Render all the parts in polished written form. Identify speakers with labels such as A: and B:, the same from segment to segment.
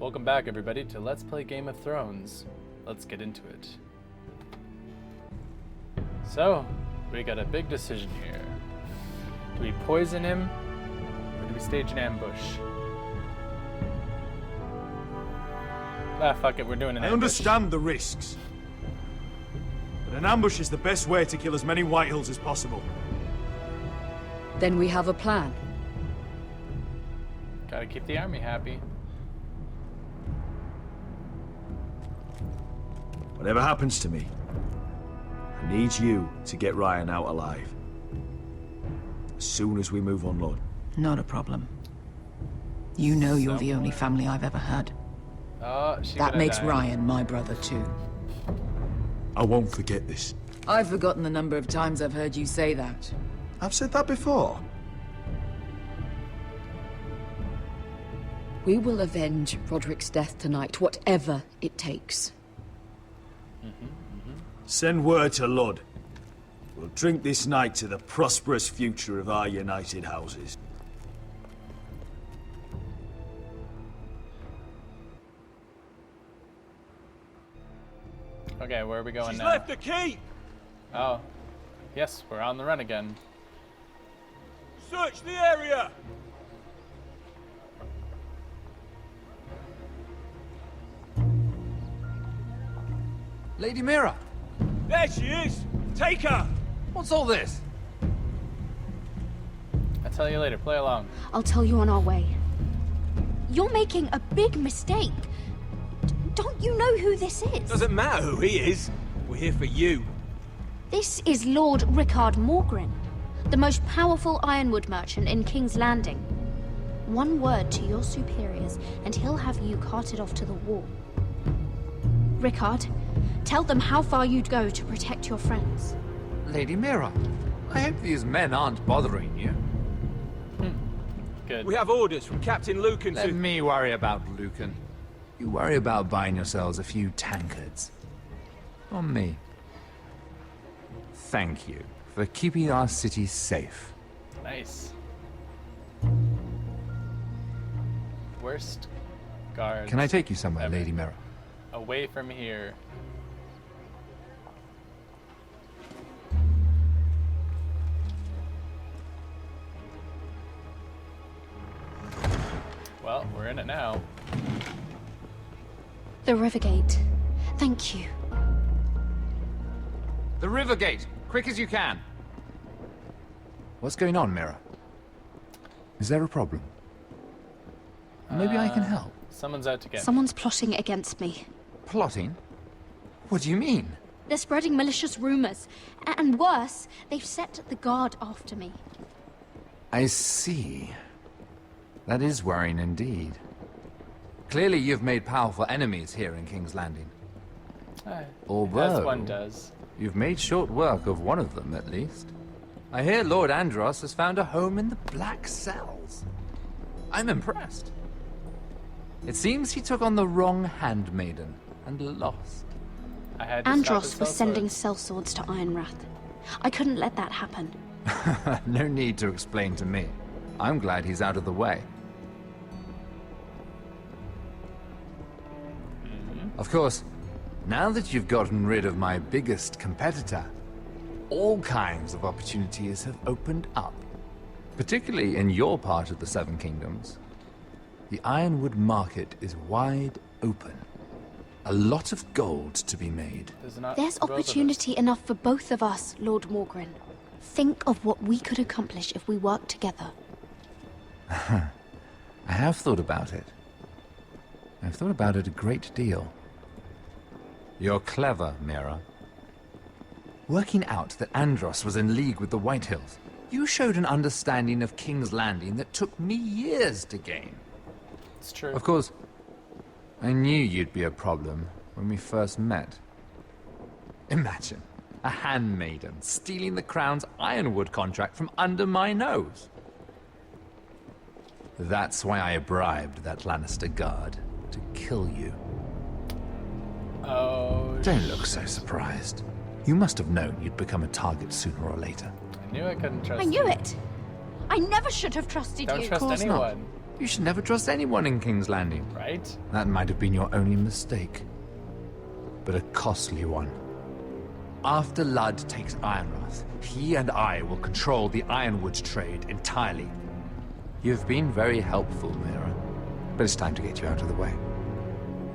A: Welcome back, everybody, to Let's Play Game of Thrones. Let's get into it. So, we got a big decision here. Do we poison him, or do we stage an ambush? Ah, fuck it, we're doing an ambush.
B: I understand the risks, but an ambush is the best way to kill as many Whitehills as possible.
C: Then we have a plan.
A: Gotta keep the army happy.
B: Whatever happens to me, I need you to get Ryan out alive. As soon as we move on, Lord.
D: Not a problem. You know you're the only family I've ever had.
A: Oh,
D: That makes Ryan my brother too.
B: I won't forget this.
D: I've forgotten the number of times I've heard you say that.
B: I've said that before.
C: We will avenge Roderick's death tonight, whatever it takes.
B: Send word to Lud. We'll drink this night to the prosperous future of our united houses.
A: Okay, where are we going
E: She's
A: now?
E: left the keep!
A: Oh, yes, we're on the run again.
E: Search the area!
F: Lady Mira!
E: There she is! Take her!
F: What's all this?
A: I'll tell you later, play along.
G: I'll tell you on our way. You're making a big mistake. Don't you know who this is?
E: Doesn't matter who he is. We're here for you.
G: This is Lord Rickard Morgren, the most powerful ironwood merchant in King's Landing. One word to your superiors, and he'll have you carted off to the wall. Rickard, tell them how far you'd go to protect your friends.
F: Lady Mira, I hope these men aren't bothering you.
A: Good.
E: We have orders from Captain Lucan
F: Let
E: to...
F: me worry about Lucan. You worry about buying yourselves a few tankards. On me. Thank you for keeping our city safe.
A: Nice. Worst guards.
F: Can I take you somewhere,
A: ever.
F: Lady Mira?
A: Away from here. Well, we're in it now.
G: The Rivergate. Thank you.
F: The Rivergate! Quick as you can! What's going on, Mira? Is there a problem? Maybe I can help.
A: Someone's out to get me.
G: Someone's plotting against me.
F: Plotting? What do you mean?
G: They're spreading malicious rumors. And worse, they've set the guard after me.
F: I see. That is worrying indeed. Clearly you've made powerful enemies here in King's Landing.
A: As
F: Although,
A: one does.
F: you've made short work of one of them, at least. I hear Lord Andros has found a home in the Black Cells. I'm impressed. It seems he took on the wrong handmaiden and lost.
A: I had to stop his
G: Andros was
A: sellsword.
G: sending sellswords to Ironrath. I couldn't let that happen.
F: No need to explain to me. I'm glad he's out of the way. Of course, now that you've gotten rid of my biggest competitor, all kinds of opportunities have opened up. Particularly in your part of the Seven Kingdoms. The Ironwood market is wide open. A lot of gold to be made.
G: There's opportunity enough for both of us, Lord Morgren. Think of what we could accomplish if we worked together.
F: I have thought about it. I've thought about it a great deal. You're clever, Mira. Working out that Andros was in league with the Whitehills, you showed an understanding of King's Landing that took me years to gain.
A: It's true.
F: Of course, I knew you'd be a problem when we first met. Imagine a handmaiden stealing the Crown's Ironwood contract from under my nose. That's why I bribed that Lannister guard to kill you.
A: Oh,
F: Don't look so surprised. You must have known you'd become a target sooner or later.
A: I knew I couldn't trust
G: I knew
A: you.
G: it! I never should have trusted
A: Don't
G: you.
A: trust
F: course not.
A: anyone.
F: You should never trust anyone in King's Landing.
A: Right?
F: That might have been your only mistake, but a costly one. After Ludd takes Ironrath, he and I will control the Ironwood trade entirely. You've been very helpful, Mira, but it's time to get you out of the way.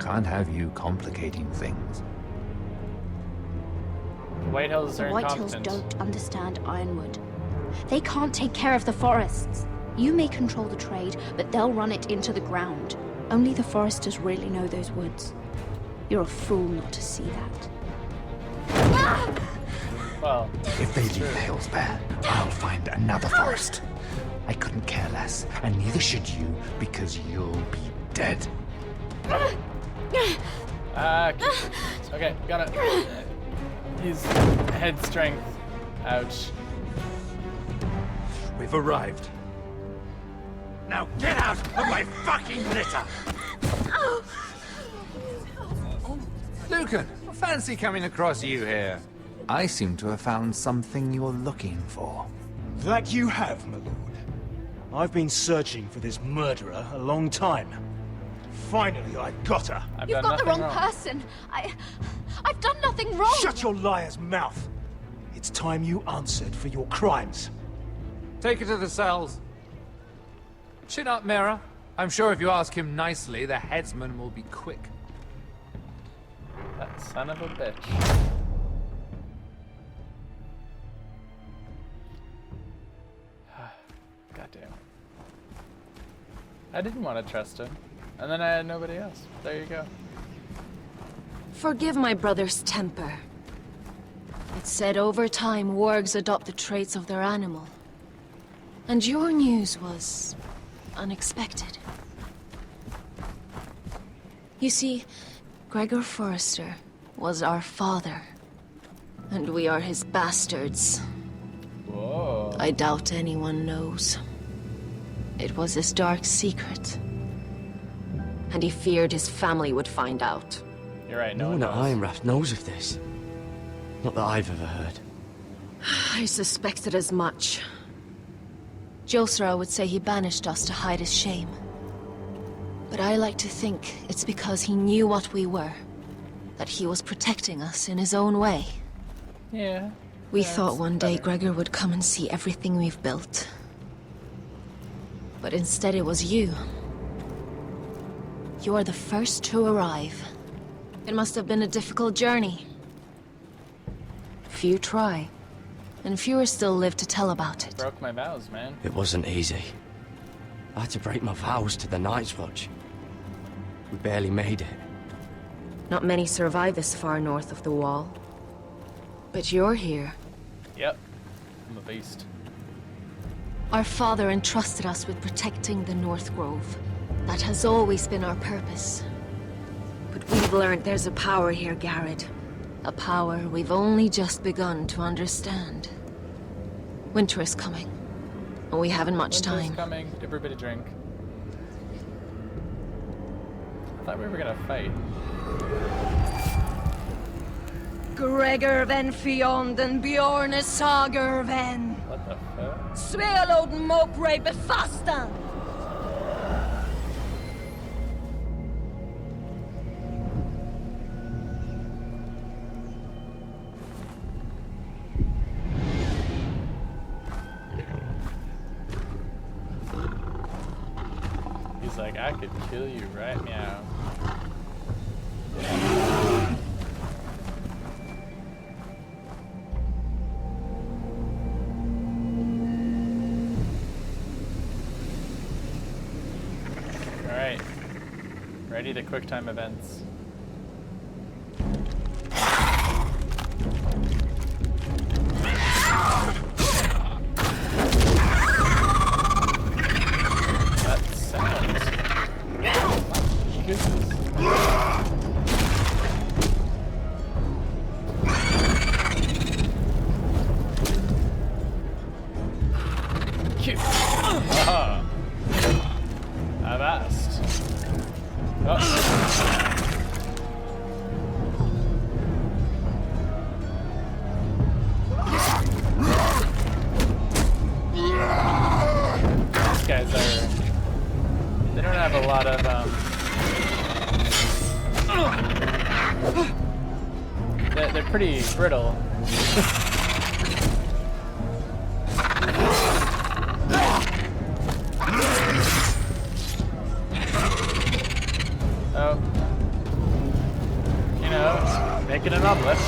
F: Can't have you complicating things.
A: The Whitehills
G: The
A: are
G: Whitehills
A: incompetent.
G: don't understand Ironwood. They can't take care of the forests. You may control the trade, but they'll run it into the ground. Only the foresters really know those woods. You're a fool not to see that.
A: Well,
F: If they leave the hills bare, I'll find another forest. I couldn't care less, and neither should you, because you'll be dead.
A: okay, got it. Use head strength. Ouch.
B: We've arrived. Now get out of my fucking litter!
F: Lucan, fancy coming across you here. I seem to have found something you're looking for.
H: That you have, my lord. I've been searching for this murderer a long time. Finally, I got her.
A: I've
G: You've
A: done
G: got the
A: nothing
G: wrong person. I've done nothing wrong.
H: Shut your liar's mouth! It's time you answered for your crimes.
F: Take her to the cells. Chin up, Mira. I'm sure if you ask him nicely, the headsman will be quick.
A: That son of a bitch. Goddamn. I didn't want to trust him. And then I had nobody else. There you go.
I: Forgive my brother's temper. It's said over time wargs adopt the traits of their animal. And your news was unexpected. You see, Gregor Forrester was our father. And we are his bastards.
A: Whoa.
I: I doubt anyone knows. It was his dark secret. And he feared his family would find out.
A: You're right,
J: No
A: no
J: one at
A: knows.
J: Ironrath knows of this. Not that I've ever heard.
I: I suspected as much. Josra would say he banished us to hide his shame. But I like to think it's because he knew what we were. That he was protecting us in his own way.
A: Yeah.
I: We
A: Yeah,
I: thought
A: it's
I: one day
A: better.
I: Gregor would come and see everything we've built. But instead it was you. You are the first to arrive. It must have been a difficult journey. Few try, and fewer still live to tell about it.
A: Broke my vows, man.
J: It wasn't easy. I had to break my vows to the Night's Watch. We barely made it.
I: Not many survive this far north of the Wall. But you're here.
A: Yep. I'm a beast.
I: Our father entrusted us with protecting the North Grove. That has always been our purpose. But we've learned there's a power here, Garrett. A power we've only just begun to understand. Winter is coming, and we haven't much
A: Winter's
I: time.
A: coming. Everybody drink. I thought we were gonna fight.
I: Gregor ven Fionden Bjorne Sager ven.
A: What the fuck?
I: Svealoden Mopre befastan.
A: He's like, I could kill you right now. Alright. Ready to QuickTime events. That sounds... Goodness. Cute. Ah. I've asked. Oh. These guys are They're pretty brittle. Oh. You know, make it an omelet.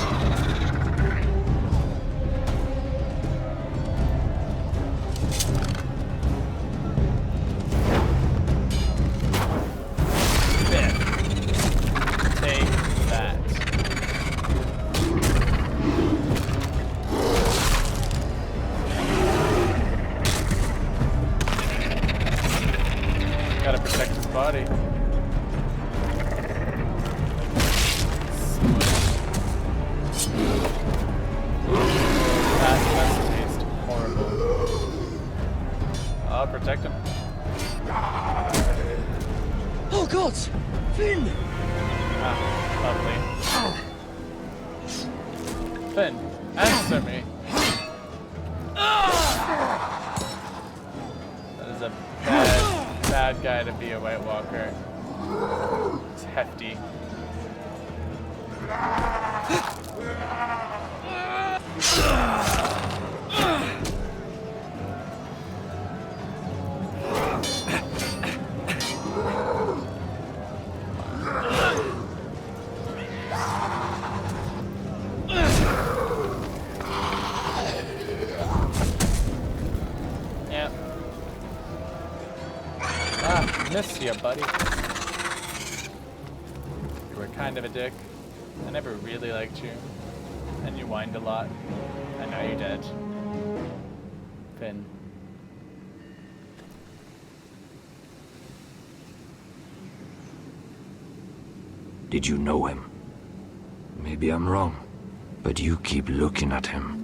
A: Gotta protect his body. That must taste horrible. I'll protect him.
J: Oh God! Finn!
A: Ah, lovely. Finn, answer me. That is a bad guy to be a White Walker. It's hefty. Yeah. Miss you, buddy. You were kind of a dick. I never really liked you. And you whined a lot. I know you did. Finn.
B: Did you know him? Maybe I'm wrong, but you keep looking at him.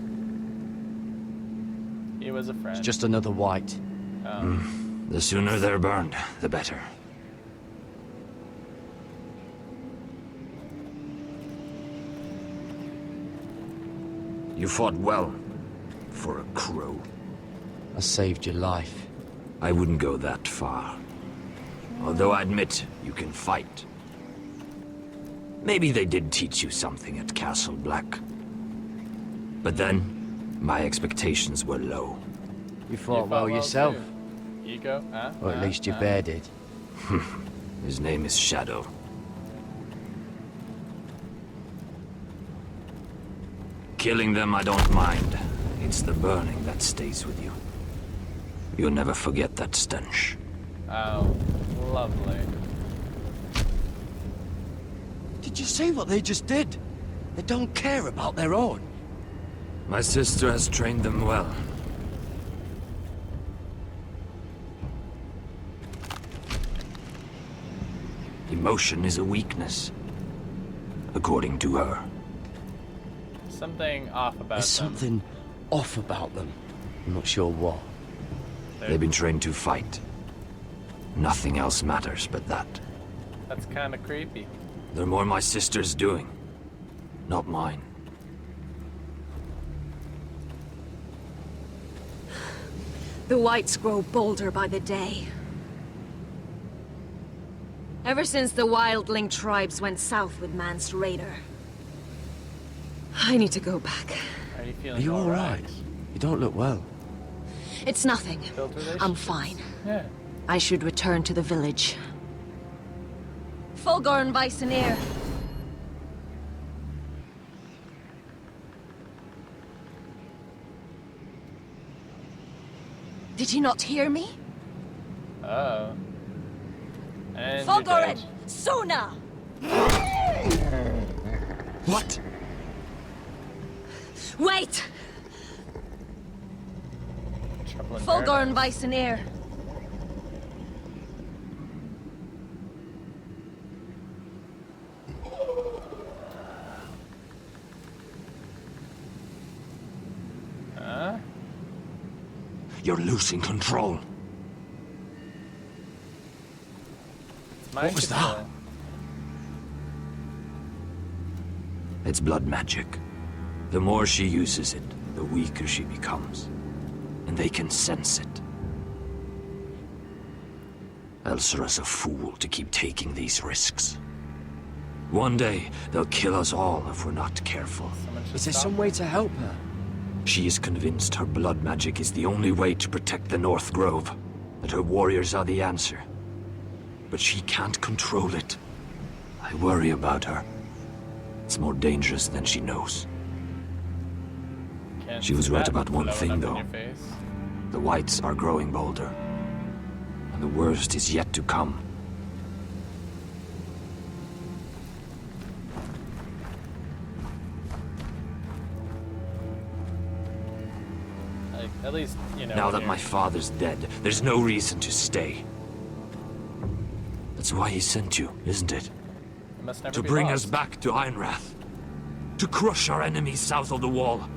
A: He was a friend.
J: It's just another white.
B: The sooner they're burned, the better. You fought well, for a crow.
J: I saved your life.
B: I wouldn't go that far. Although I admit, you can fight. Maybe they did teach you something at Castle Black. But then, my expectations were low.
J: You fought well yourself.
A: Too. Ego?
J: Or at least your bear did.
B: His name is Shadow. Killing them I don't mind. It's the burning that stays with you. You'll never forget that stench.
A: Oh, lovely.
J: Did you see what they just did? They don't care about their own.
B: My sister has trained them well. Emotion is a weakness, according to her.
A: Something off about
J: There's
A: them.
J: something off about them. I'm not sure what.
B: They've been trained to fight. Nothing else matters but that.
A: That's kind of creepy.
B: They're more my sister's doing, not mine.
I: The whites grow bolder by the day. Ever since the wildling tribes went south with Mance Raider. I need to go back.
A: Are you
J: Are
A: feeling
J: you
A: alright?
J: alright? You don't look well.
I: It's nothing.
A: Filtration?
I: I'm fine.
A: Yeah.
I: I should return to the village. Fulgorn Vysenir. Did you not hear me?
A: Oh. And you're
I: Fulgorn!
A: dead.
I: Sona!
B: What?
I: Wait!
A: Trouble in
I: Fulgorn
A: paradise.
I: Vysenir.
A: Huh?
B: You're losing control.
A: It's my
B: What was that?
A: control.
B: It's blood magic. The more she uses it, the weaker she becomes. And they can sense it. Elsera's a fool to keep taking these risks.
K: One day, they'll kill us all if we're not careful.
A: Someone should
J: Is there
A: stop.
J: some way to help her?
K: She is convinced her blood magic is the only way to protect the North Grove, that her warriors are the answer. But she can't control it. I worry about her. It's more dangerous than she knows.
A: Can't
K: She was
A: see
K: right
A: that
K: about one
A: blowing
K: thing,
A: up in
K: though.
A: your face.
K: The Whites are growing bolder. And the worst is yet to come.
A: Like, at least, you know.
K: Now
A: when
K: that
A: you're-
K: my father's dead, there's no reason to stay. That's why he sent you, isn't it?
A: it must never
K: To
A: be
K: bring
A: lost.
K: us back to Ironrath. To crush our enemies south of the Wall.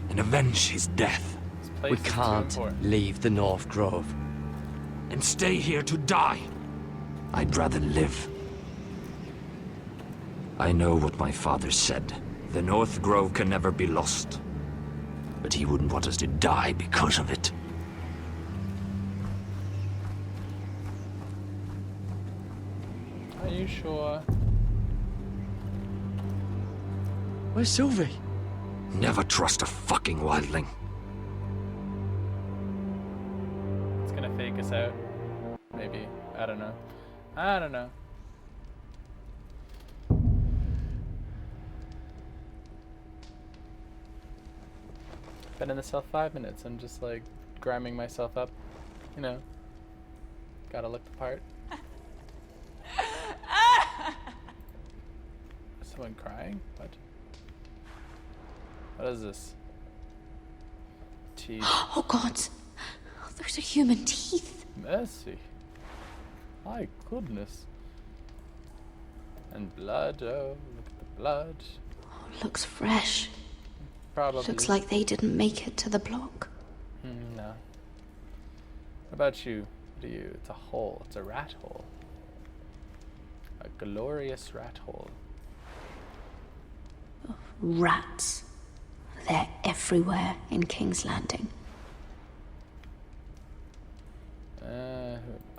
K: And avenge his death.
A: This place
J: We
A: is too
J: can't
A: important.
J: leave the North Grove.
K: And stay here to die. I'd rather live. I know what my father said. The North Grove can never be lost. But he wouldn't want us to die because of it.
A: Are you sure?
J: Where's Sylvie?
K: Never trust a fucking wildling.
A: It's gonna fake us out. Maybe. I don't know. I don't know. Been in the cell 5 minutes. I'm just like gramming myself up. You know. Gotta look the part. Is someone crying? What? What is this? Teeth.
G: Oh god! Those are human teeth!
A: Mercy. My goodness. And blood, oh, look at the blood.
G: Oh, looks fresh.
A: Probably.
G: Looks like they didn't make it to the block.
A: No. What about you? What are you? It's a hole. It's a rat hole. A glorious rat hole.
G: Rats. They're everywhere in King's Landing.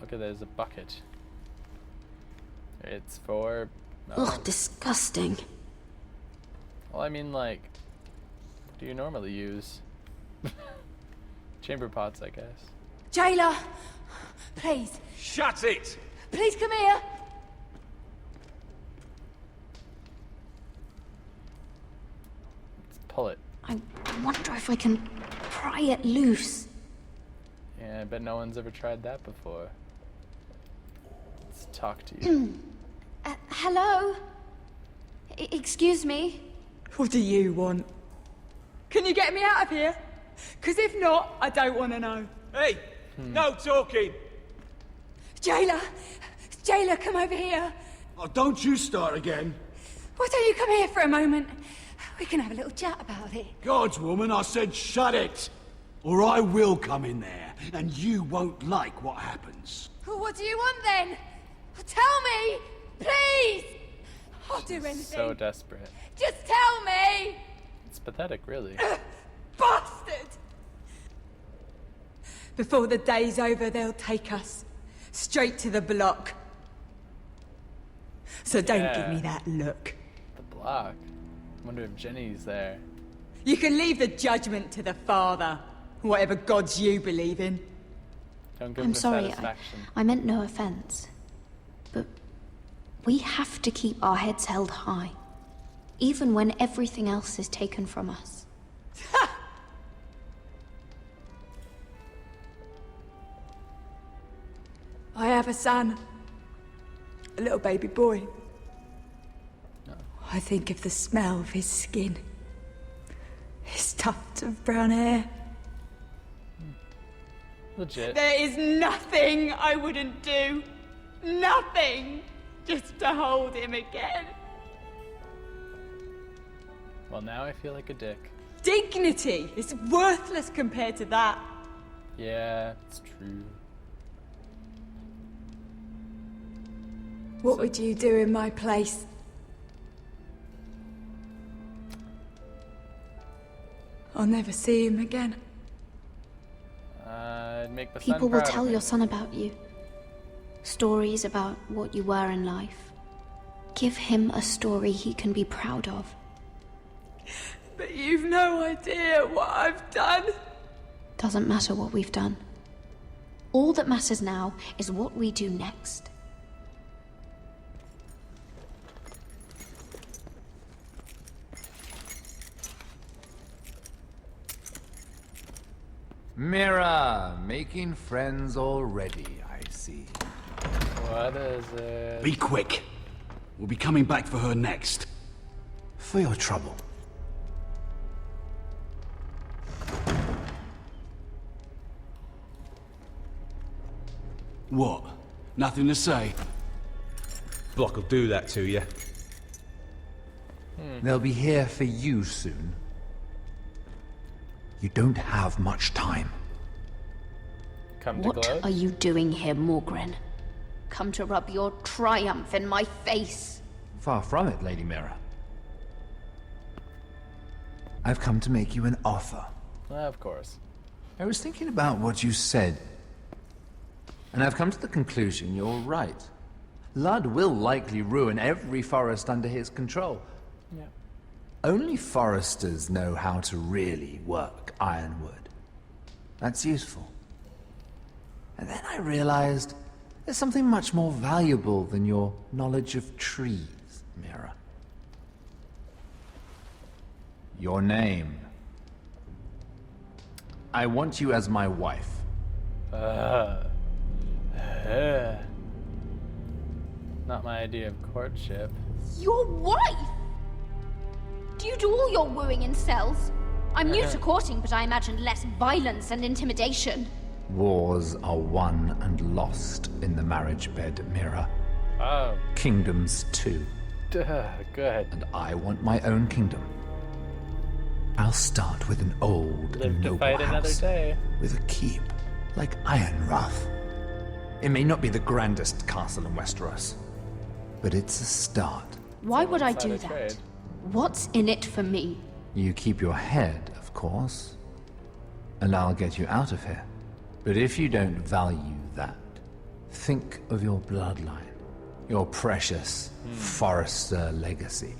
A: Okay, there's a bucket. It's for...
G: Ugh, disgusting.
A: Well, I mean, like, what do you normally use? Chamber pots, I guess.
L: Jailer! Please,
E: Shut it!
L: please come here!
A: Let's pull it.
G: I wonder if I can pry it loose.
A: Yeah, I bet no one's ever tried that before. Let's talk to you.
G: Hello? Excuse me?
L: What do you want? Can you get me out of here? Because if not, I don't want to know.
E: Hey! No talking!
L: Jailer! Jailer, come over here!
H: Oh, don't you start again.
L: Why don't you come here for a moment? We can have a little chat about it.
H: Gods, woman, I said shut it! Or I will come in there, and you won't like what happens.
L: Well, what do you want then? Tell me! Please! I'll do anything.
A: So desperate.
L: Just tell me!
A: It's pathetic, really.
L: Bastard! Before the day's over, they'll take us straight to the block. So don't give me that look.
A: The block. I wonder if Jenny's there.
L: You can leave the judgment to the Father, whatever gods you believe in.
A: Don't give
G: I'm
A: him the
G: sorry,
A: satisfaction.
G: I meant no offense. But we have to keep our heads held high. Even when everything else is taken from us.
L: I have a son. A little baby boy. I think of the smell of his skin. His tufts of brown hair.
A: Legit.
L: There is nothing I wouldn't do. Nothing. Just to hold him again.
A: Well, now I feel like a dick.
L: Dignity is worthless compared to that.
A: Yeah, it's true.
L: What would you do in my place? I'll never see him again.
A: I'd make the sun
G: People will
A: proud of
G: tell
A: me.
G: your son about you. Stories about what you were in life. Give him a story he can be proud of.
L: But you've no idea what I've done.
G: Doesn't matter what we've done. All that matters now is what we do next.
F: Mira, making friends already, I see.
A: What is it?
K: Be quick. We'll be coming back for her next.
B: For your trouble.
K: What? Nothing to say?
E: Block will do that to you.
F: They'll be here for you soon.
B: You don't have much time.
A: Come to
G: What
A: gloat?
G: are you doing here, Morgren? Come to rub your triumph in my face.
F: Far from it, Lady Mira.
B: I've come to make you an offer.
A: Of course.
F: I was thinking about what you said, and I've come to the conclusion you're right. Ludd will likely ruin every forest under his control.
A: Yeah.
F: Only foresters know how to really work ironwood. That's useful. And then I realized there's something much more valuable than your knowledge of trees, Mira. Your name. I want you as my wife.
A: Not my idea of courtship.
G: Your wife? Do you do all your wooing in cells? I'm new to courting, but I imagined less violence and intimidation.
F: Wars are won and lost in the marriage bed, Mira.
A: Oh.
F: Kingdoms too.
A: Duh, good.
F: And I want my own kingdom. I'll start with an old
A: Live
F: and
A: to
F: noble
A: fight another
F: house,
A: day.
F: with a keep, like Ironrath. It may not be the grandest castle in Westeros, but it's a start.
G: Why would I
A: Inside
G: do
A: a
G: that?
A: trade.
G: What's in it for me?
F: You keep your head, of course, and I'll get you out of here. But if you don't value that, think of your bloodline, your precious Forrester legacy.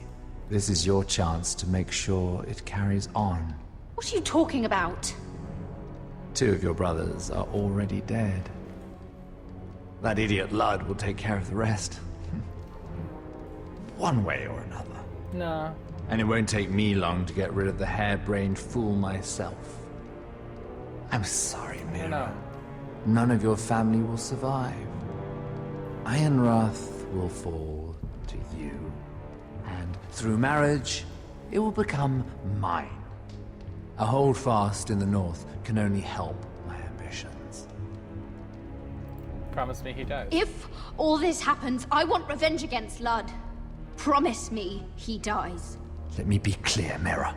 F: This is your chance to make sure it carries on.
G: What are you talking about?
F: 2 of your brothers are already dead. That idiot Ludd will take care of the rest. One way or another.
A: No.
F: And it won't take me long to get rid of the harebrained fool myself. I'm sorry, Mira.
A: No.
F: None of your family will survive. Ironrath will fall to you. And through marriage, it will become mine. A holdfast in the north can only help my ambitions.
A: Promise me he does.
G: If all this happens, I want revenge against Ludd. Promise me he dies.
B: Let me be clear, Mira.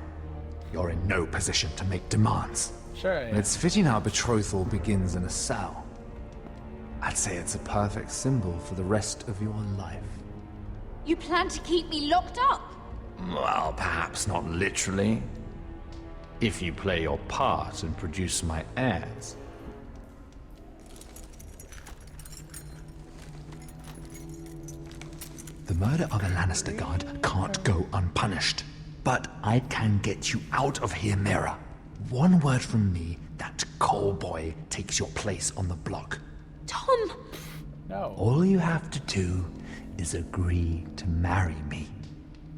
B: You're in no position to make demands.
A: Sure, yeah.
F: It's fitting our betrothal begins in a cell. I'd say it's a perfect symbol for the rest of your life.
G: You plan to keep me locked up?
F: Well, perhaps not literally. If you play your part and produce my heirs.
B: The murder of a Lannister guard can't go unpunished. But I can get you out of here, Mira. One word from me, that coal boy takes your place on the block.
G: Tom!
A: No.
B: All you have to do is agree to marry me.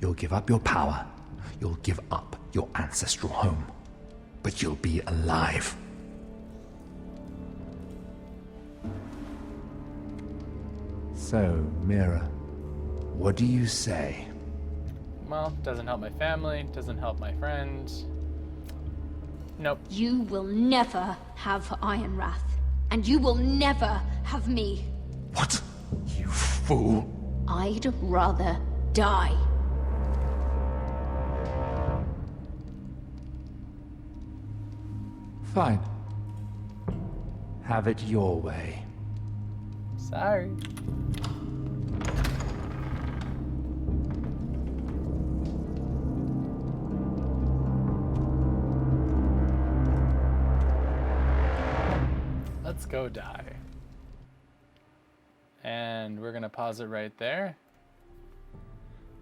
B: You'll give up your power. You'll give up your ancestral home. But you'll be alive.
F: So, Mira, what do you say?
A: Well, doesn't help my family, doesn't help my friends. Nope.
G: You will never have Ironrath. And you will never have me.
B: What? You fool!
G: I'd rather die.
F: Fine. Have it your way.
A: Sorry. Let's go die. And we're gonna pause it right there.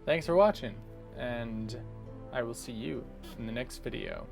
A: Thanks for watching, and I will see you in the next video.